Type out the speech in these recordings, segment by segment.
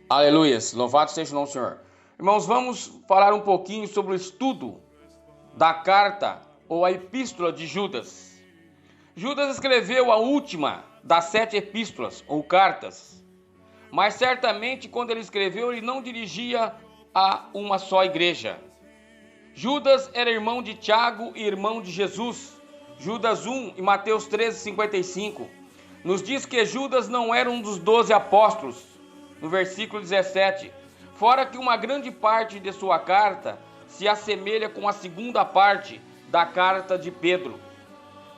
Aleluias, louvado seja o nome do Senhor. Irmãos, vamos falar um pouquinho sobre o estudo da carta ou a epístola de Judas. Judas escreveu a última das 7 epístolas ou cartas, mas certamente quando ele escreveu, ele não dirigia a uma só igreja. Judas era irmão de Tiago e irmão de Jesus. Judas 1 e Mateus 13:55 nos diz que Judas não era um dos 12 apóstolos. No versículo 17, fora que uma grande parte de sua carta se assemelha com a segunda parte da carta de Pedro.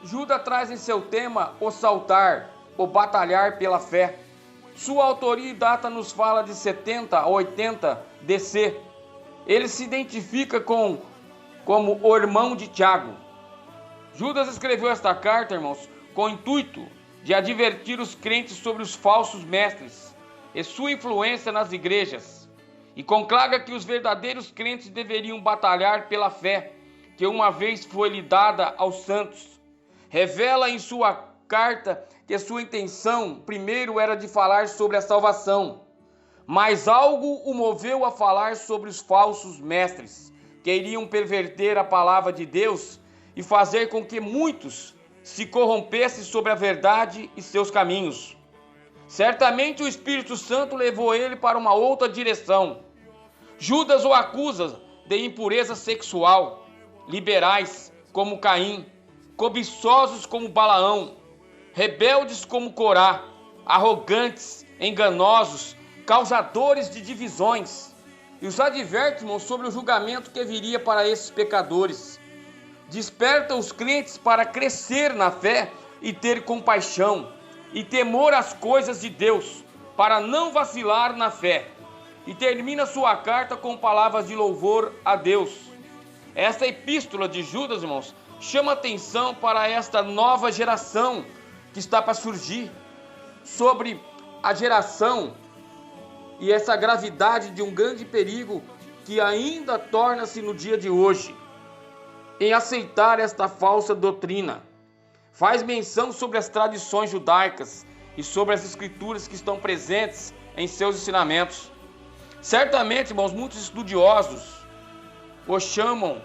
Judas traz em seu tema o saltar, o batalhar pela fé. Sua autoria e data nos fala de 70 a 80 DC. Ele se identifica como o irmão de Tiago. Judas escreveu esta carta, irmãos, com o intuito de advertir os crentes sobre os falsos mestres e sua influência nas igrejas, e conclama que os verdadeiros crentes deveriam batalhar pela fé que uma vez foi lhe dada aos santos. Revela em sua carta que sua intenção primeiro era de falar sobre a salvação, mas algo o moveu a falar sobre os falsos mestres, que iriam perverter a palavra de Deus e fazer com que muitos se corrompessem sobre a verdade e seus caminhos. Certamente o Espírito Santo levou ele para uma outra direção. Judas o acusa de impureza sexual, liberais como Caim, cobiçosos como Balaão, rebeldes como Corá, arrogantes, enganosos, causadores de divisões. E os adverte, irmãos, sobre o julgamento que viria para esses pecadores. Desperta os crentes para crescer na fé e ter compaixão e temor às coisas de Deus, para não vacilar na fé. E termina sua carta com palavras de louvor a Deus. Esta epístola de Judas, irmãos, chama atenção para esta nova geração que está para surgir, sobre a geração e essa gravidade de um grande perigo que ainda torna-se no dia de hoje em aceitar esta falsa doutrina. Faz menção sobre as tradições judaicas e sobre as escrituras que estão presentes em seus ensinamentos. Certamente, irmãos, muitos estudiosos o chamam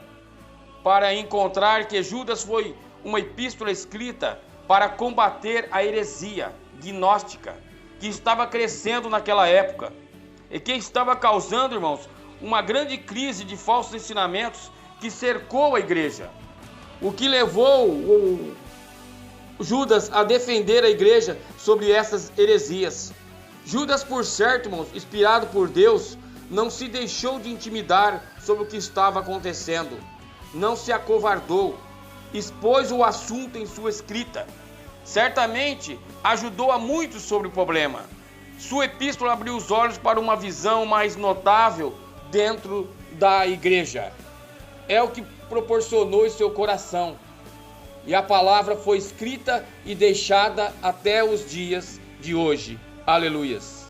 para encontrar que Judas foi uma epístola escrita para combater a heresia gnóstica que estava crescendo naquela época e que estava causando, irmãos, uma grande crise de falsos ensinamentos que cercou a igreja. O que levou Judas a defender a igreja sobre essas heresias. Judas, por certo, irmãos, inspirado por Deus, não se deixou de intimidar sobre o que estava acontecendo. Não se acovardou, expôs o assunto em sua escrita. Certamente ajudou a muitos sobre o problema. Sua epístola abriu os olhos para uma visão mais notável dentro da igreja. É o que proporcionou em seu coração. E a palavra foi escrita e deixada até os dias de hoje. Aleluias.